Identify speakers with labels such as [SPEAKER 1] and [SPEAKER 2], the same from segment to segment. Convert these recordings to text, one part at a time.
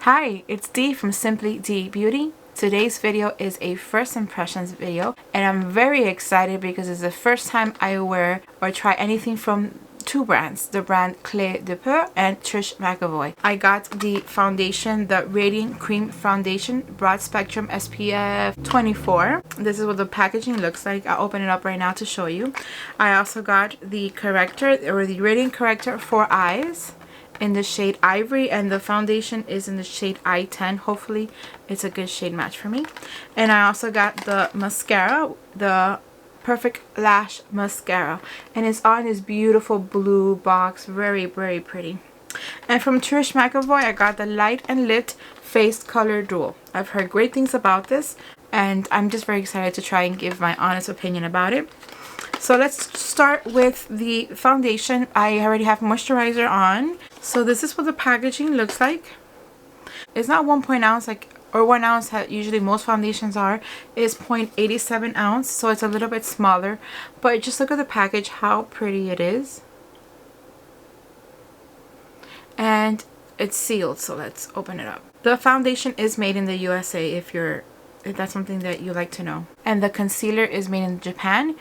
[SPEAKER 1] Hi, it's Dee from SimplyDeeBeauty. Today's video is a first impressions video, and I'm very excited because it's the first time I wear or try anything from two brands, the brand CLÉ DE PEAU and TRISH MCEVOY. I got the foundation, the Radiant Cream Foundation, Broad Spectrum SPF 24. This is what the packaging looks like. I'll open it up right now to show you. I also got the corrector, or the Radiant Corrector for eyes, in the shade Ivory, and the foundation is in the shade I-10. Hopefully it's a good shade match for me. And I also got the mascara, the Perfect Lash Mascara, and it's on this beautiful blue box. Very pretty. And from TRISH MCEVOY, I got the Light and Lift Face Color Duo. I've heard great things about this, and I'm just very excited to try and give my honest opinion about it. So let's start with the foundation. I already have moisturizer on. So this is what the packaging looks like. It's not 1 ounce or 1 ounce usually most foundations are. It's 0.87 ounce, so it's a little bit smaller. But just look at the package, how pretty it is. And it's sealed, so let's open it up. The foundation is made in the USA if that's something that you like to know. And the concealer is made in Japan.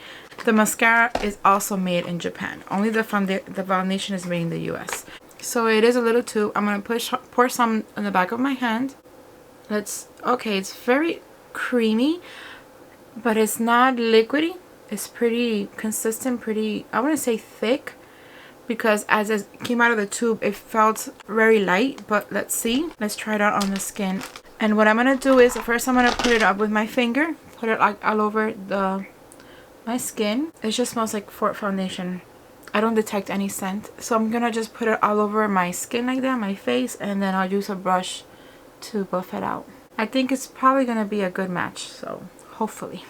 [SPEAKER 1] The mascara is also made in Japan. Only the foundation is made in the US. So it is a little tube. I'm going to pour some on the back of my hand. Okay, it's very creamy, but it's not liquidy. It's pretty consistent, I want to say thick, because as it came out of the tube, it felt very light. But let's see. Let's try it out on the skin. And what I'm going to do is, first I'm going to put it up with my finger. Put it like all over my skin. It just smells like foundation. I don't detect any scent. So I'm going to just put it all over my skin like that, my face. And then I'll use a brush to buff it out. I think it's probably going to be a good match. So hopefully.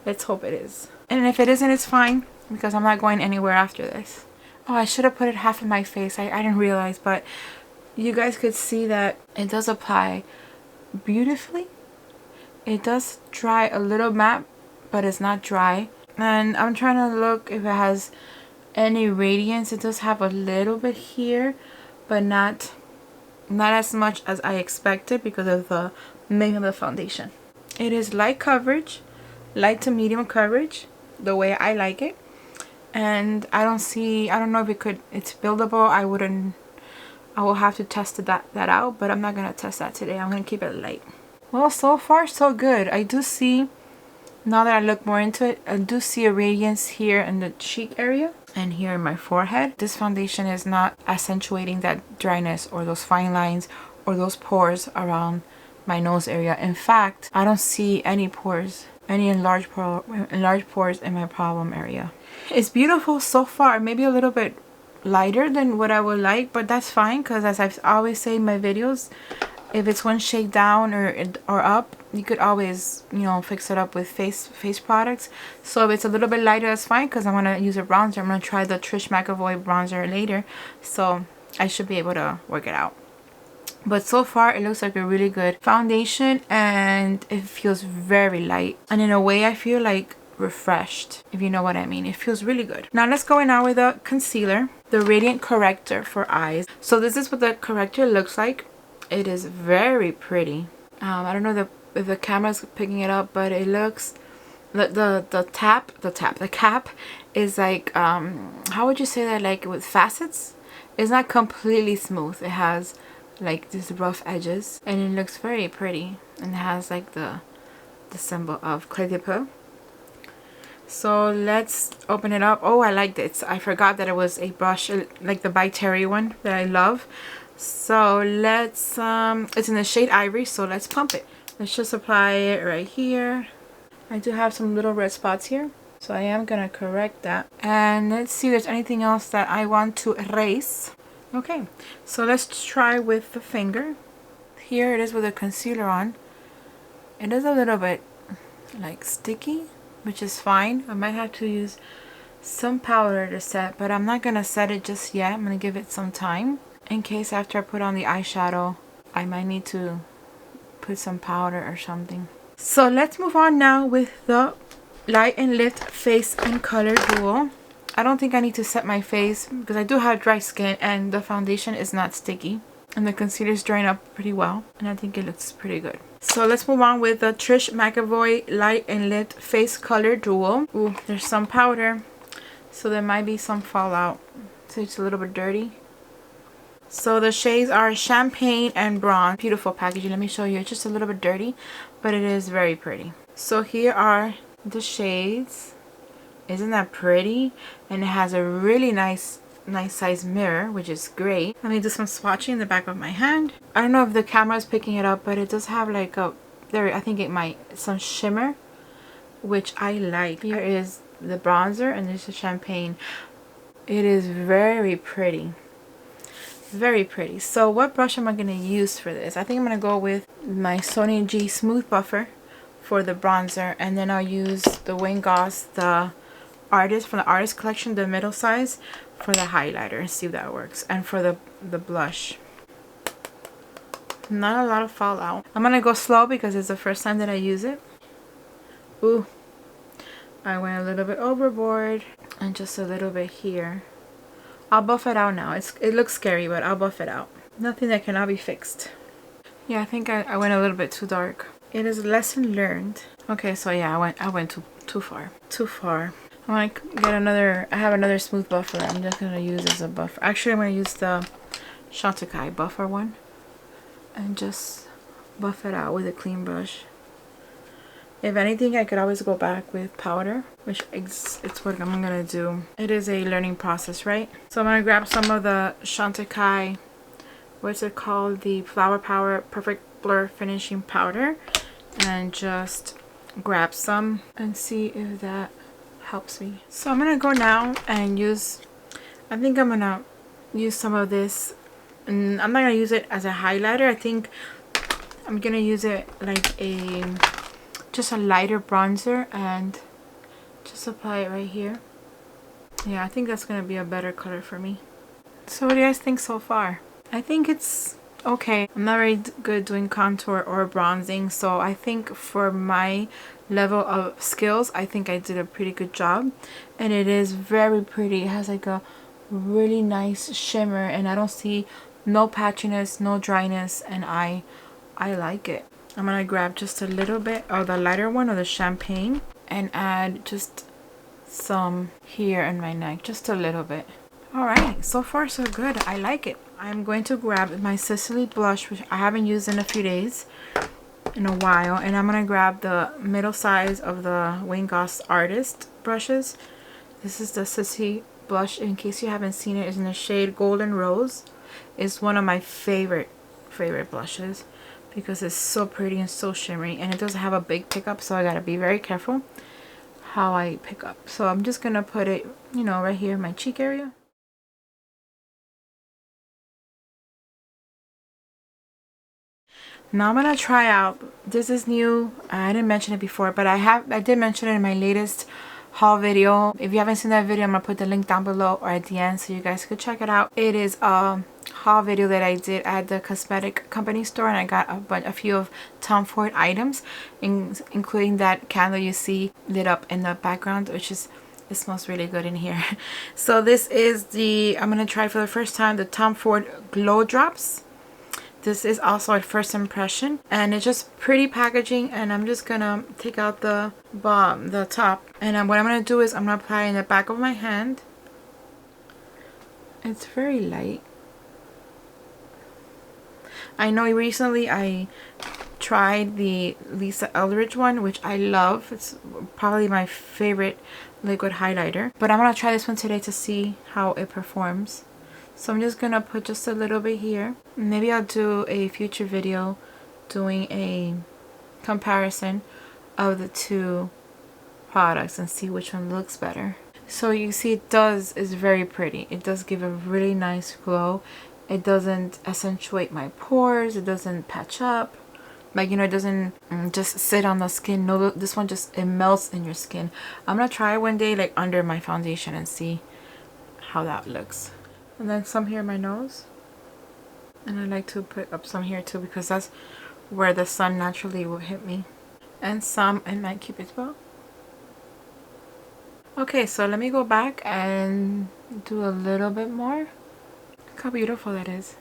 [SPEAKER 1] Let's hope it is. And if it isn't, it's fine, because I'm not going anywhere after this. Oh, I should have put it half in my face. I didn't realize, but you guys could see that it does apply beautifully. It does dry a little matte, but it's not dry. And I'm trying to look if it has any radiance. It does have a little bit here, but not as much as I expected because of the make of the foundation. It is light coverage, light to medium coverage, the way I like it. And I don't know if it's buildable. I will have to test that out, but I'm not going to test that today. I'm going to keep it light. Well, so far so good. I do see, now that I look more into it, I do see a radiance here in the cheek area and here in my forehead. This foundation is not accentuating that dryness or those fine lines or those pores around my nose area. In fact, I don't see any pores, any enlarged pores in my problem area. It's beautiful so far. Maybe a little bit lighter than what I would like, but that's fine, because as I always say in my videos, if it's one shade down or up, you could always, you know, fix it up with face products. So if it's a little bit lighter, that's fine, because I'm going to use a bronzer. I'm going to try the TRISH MCEVOY bronzer later, so I should be able to work it out. But so far it looks like a really good foundation, and it feels very light, and in a way I feel like refreshed, if you know what I mean. It feels really good. Now let's go in now with the concealer, the Radiant Corrector for eyes. So this is what the corrector looks like. It is very pretty. I don't know if the camera's picking it up, but it looks, the cap is like, how would you say that, like with facets? It's not completely smooth. It has like these rough edges, and it looks very pretty, and it has like the symbol of CLÉ DE PEAU. So let's open it up. Oh, I like this. I forgot that it was a brush, like the By Terry one that I love. So let's, it's in the shade Ivory, so let's pump it. Let's just apply it right here. I do have some little red spots here, so I am gonna correct that. And let's see if there's anything else that I want to erase. Okay, so let's try with the finger. Here it is with the concealer on. It is a little bit like sticky, which is fine. I might have to use some powder to set, but I'm not gonna set it just yet. I'm gonna give it some time, in case after I put on the eyeshadow I might need to put some powder or something. So let's move on now with the Light and Lift Face and Color Duo. I don't think I need to set my face because I do have dry skin and the foundation is not sticky. And the concealer's drying up pretty well. And I think it looks pretty good. So let's move on with the Trish McEvoy Light and Lit Face Color Duo. Ooh, there's some powder. So there might be some fallout. So it's a little bit dirty. So the shades are Champagne and Bronze. Beautiful packaging. Let me show you. It's just a little bit dirty, but it is very pretty. So here are the shades. Isn't that pretty? And it has a really nice size mirror, which is great. Let me do some swatching in the back of my hand. I don't know if the camera is picking it up, but it does have like a, there, I think it might, some shimmer, which I like. Here is the bronzer and there's the champagne. It is very pretty. Very pretty. So what brush am I going to use for this? I think I'm going to go with my Sony G Smooth Buffer for the bronzer, and then I'll use the Wayne Goss, the Artist from the Artist Collection, the middle size, for the highlighter and see if that works. And for the blush. Not a lot of fallout. I'm going to go slow because it's the first time that I use it. Ooh. I went a little bit overboard and just a little bit here. I'll buff it out now. It looks scary, but I'll buff it out. Nothing that cannot be fixed. Yeah, I think I went a little bit too dark. It is a lesson learned. Okay, so yeah, I went too far. Too far. I'm gonna get another. I have another smooth buffer. I'm just gonna use as a buffer. Actually, I'm gonna use the Chantecaille buffer one, and just buff it out with a clean brush. If anything, I could always go back with powder, which it's what I'm gonna do. It is a learning process, right? So I'm gonna grab some of the Chantecaille, what's it called? The Flower Power Perfect Blur Finishing Powder, and just grab some and see if that helps me. So I'm gonna go now and use, I think I'm gonna use some of this, and I'm not gonna use it as a highlighter. I think I'm gonna use it like just a lighter bronzer and just apply it right here. Yeah, I think that's gonna be a better color for me. So what do you guys think so far? I think it's okay. I'm not very good doing contour or bronzing, so I think for my level of skills, I think I did a pretty good job. And it is very pretty. It has like a really nice shimmer, and I don't see no patchiness, no dryness, and I like it. I'm gonna grab just a little bit of the lighter one, of the champagne, and add just some here in my neck, just a little bit. Alright, so far so good. I like it. I'm going to grab my Sicily blush, which I haven't used in a few days, in a while, and I'm gonna grab the middle size of the Wayne Goss Artist brushes. This is the Sicily blush. In case you haven't seen it, it's in the shade Golden Rose. It's one of my favorite blushes, because it's so pretty and so shimmery, and it doesn't have a big pickup, so I gotta be very careful how I pick up. So I'm just gonna put it, you know, right here in my cheek area. Now I'm gonna try out, this is new, I didn't mention it before, but I did mention it in my latest haul video. If you haven't seen that video, I'm gonna put the link down below or at the end so you guys could check it out. It is a haul video that I did at the cosmetic company store, and I got a few of Tom Ford items, including that candle you see lit up in the background, which is, it smells really good in here. So this is the, I'm gonna try for the first time, the Tom Ford Glow Drops. This is also a first impression, and it's just pretty packaging, and I'm just gonna take out the top, and what I'm gonna do is I'm gonna apply it in the back of my hand. It's very light. I know recently I tried the Lisa Eldridge one, which I love. It's probably my favorite liquid highlighter, but I'm gonna try this one today to see how it performs. So I'm just gonna put just a little bit here. Maybe I'll do a future video doing a comparison of the two products and see which one looks better. So you see is very pretty. It does give a really nice glow. It doesn't accentuate my pores. It doesn't patch up. Like, you know, it doesn't just sit on the skin. No, this one just, it melts in your skin. I'm gonna try it one day like under my foundation and see how that looks. And then some here in my nose. And I like to put up some here too, because that's where the sun naturally will hit me. And some in my Cupid's bow. Okay, so let me go back and do a little bit more. Look how beautiful that is.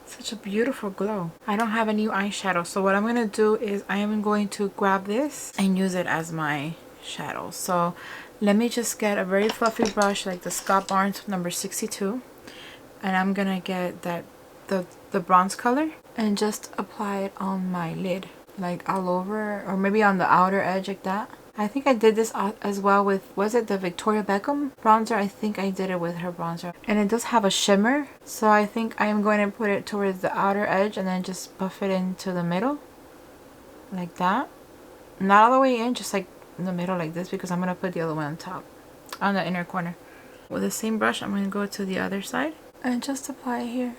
[SPEAKER 1] Such a beautiful glow. I don't have a new eyeshadow, so what I'm going to do is I am going to grab this and use it as my shadow. So let me just get a very fluffy brush like the Scott Barnes number 62, and I'm going to get that the bronze color and just apply it on my lid, like all over, or maybe on the outer edge like that. I think I did this as well with, was it the Victoria Beckham bronzer? I think I did it with her bronzer. And it does have a shimmer, so I think I am going to put it towards the outer edge and then just buff it into the middle. Like that. Not all the way in, just like in the middle like this, because I'm going to put the other one on top, on the inner corner. With the same brush, I'm going to go to the other side and just apply it here.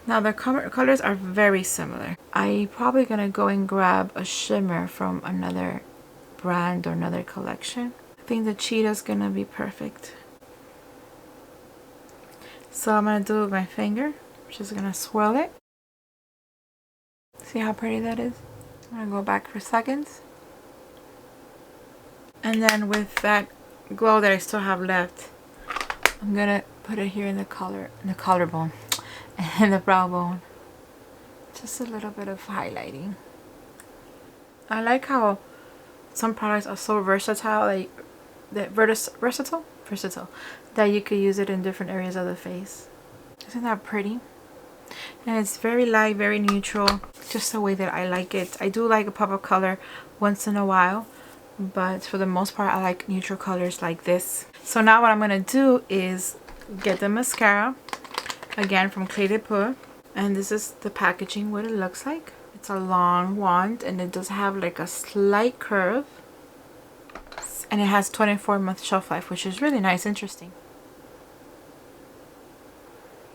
[SPEAKER 1] Now the colors are very similar. I'm probably going to go and grab a shimmer from another brand or another collection. I think the cheetah's going to be perfect. So I'm going to do it with my finger. I'm just going to swirl it. See how pretty that is? I'm going to go back for seconds. And then with that glow that I still have left, I'm going to put it here in the collarbone. And the brow bone. Just a little bit of highlighting. I like how some products are so versatile, like that versatile that you could use it in different areas of the face. Isn't that pretty? And it's very light, very neutral, just the way that I like it. I do like a pop of color once in a while, but for the most part I like neutral colors like this. So now what I'm gonna do is get the mascara. Again, from CLÉ DE PEAU, and this is the packaging, what it looks like. It's a long wand and it does have like a slight curve, and it has 24-month shelf life, which is really nice, interesting.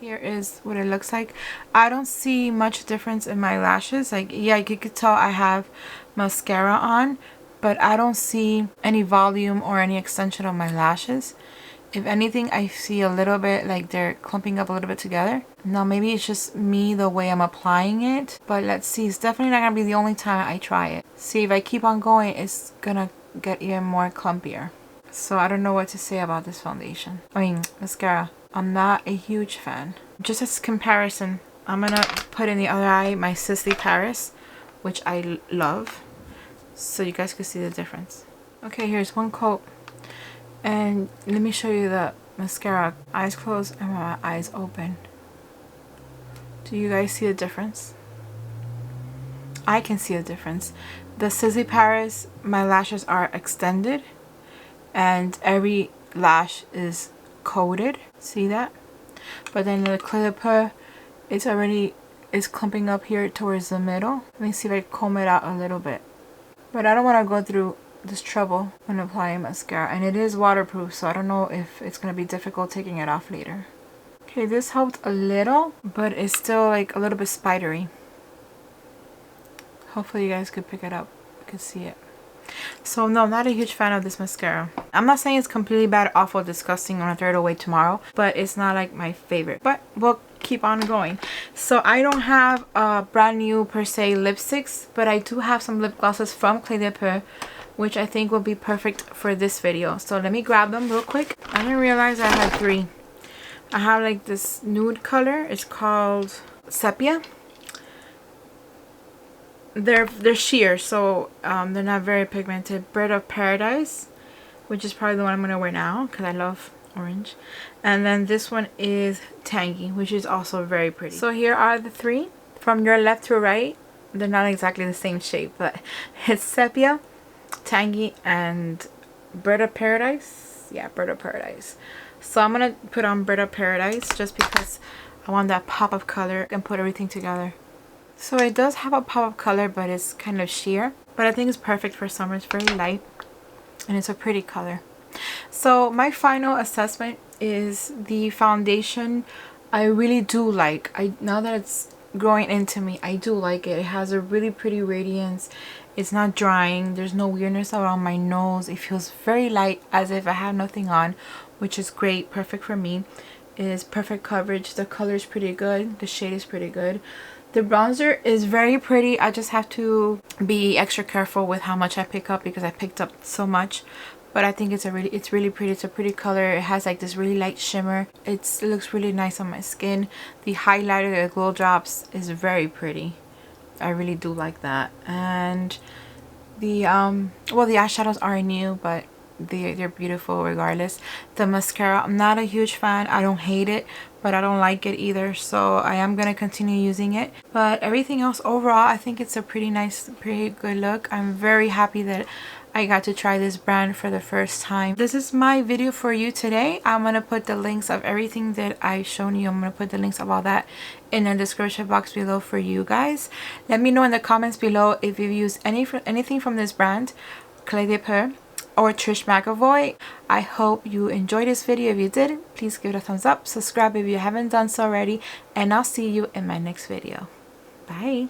[SPEAKER 1] Here is what it looks like. I don't see much difference in my lashes. Like, yeah, you could tell I have mascara on, but I don't see any volume or any extension of my lashes. If anything, I see a little bit like they're clumping up a little bit together. Now maybe it's just me the way I'm applying it, but let's see. It's definitely not gonna be the only time I try it. See, if I keep on going, it's gonna get even more clumpier. So I don't know what to say about this foundation. I mean, mascara. I'm not a huge fan. Just as comparison, I'm gonna put in the other eye my Sisley Paris, which I love, so you guys can see the difference. Okay, here's one coat. And let me show you the mascara. Eyes closed and my eyes open. Do you guys see the difference? I can see a difference. The Sisley Paris, my lashes are extended and every lash is coated. See that? But then the CLÉ DE PEAU, it's clumping up here towards the middle. Let me see if I comb it out a little bit. But I don't want to go through this trouble when applying mascara, and it is waterproof, so I don't know if it's going to be difficult taking it off later. Okay, this helped a little, but it's still like a little bit spidery. Hopefully you guys could pick it up, you could see it. So no, I'm not a huge fan of this mascara. I'm not saying it's completely bad, awful, disgusting, I'm gonna throw it away tomorrow, but it's not like my favorite. But we'll keep on going. So I don't have brand new per se lipsticks, but I do have some lip glosses from CLÉ DE PEAU, which I think will be perfect for this video. So let me grab them real quick. I didn't realize I had 3. I have like this nude color. It's called Sepia. They're sheer, so they're not very pigmented. Bird of Paradise, which is probably the one I'm gonna wear now because I love orange. And then this one is Tangy, which is also very pretty. So here are the 3 from your left to right. They're not exactly the same shape, but it's Sepia, Tangy, and Bird of Paradise. Yeah, Bird of Paradise. So I'm gonna put on Bird of Paradise just because I want that pop of color and put everything together. So it does have a pop of color, but it's kind of sheer, but I think it's perfect for summer. It's very light and it's a pretty color. So my final assessment is the foundation. I really do like. Now that it's growing into me, I do like it. It has a really pretty radiance. It's not drying. There's no weirdness around my nose. It feels very light, as if I have nothing on, which is great. Perfect for me. It is perfect coverage. The color is pretty good. The shade is pretty good. The bronzer is very pretty. I just have to be extra careful with how much I pick up because I picked up so much. but I think it's really pretty. It's a pretty color. It has like this really light shimmer. It looks really nice on my skin. The highlighter, the glow drops, is very pretty. I really do like that. And the well, the eyeshadows are new, but they're beautiful regardless. The mascara, I'm not a huge fan. I don't hate it, but I don't like it either, so I am gonna continue using it. But everything else overall, I think it's a pretty nice, pretty good look. I'm very happy that I got to try this brand for the first time. This is my video for you today. I'm gonna put the links of everything that I've shown you. I'm gonna put the links of all that in the description box below for you guys. Let me know in the comments below if you've used anything from this brand, CLÉ DE PEAU or Trish McEvoy. I hope you enjoyed this video. If you did, please give it a thumbs up, subscribe if you haven't done so already, and I'll see you in my next video. Bye.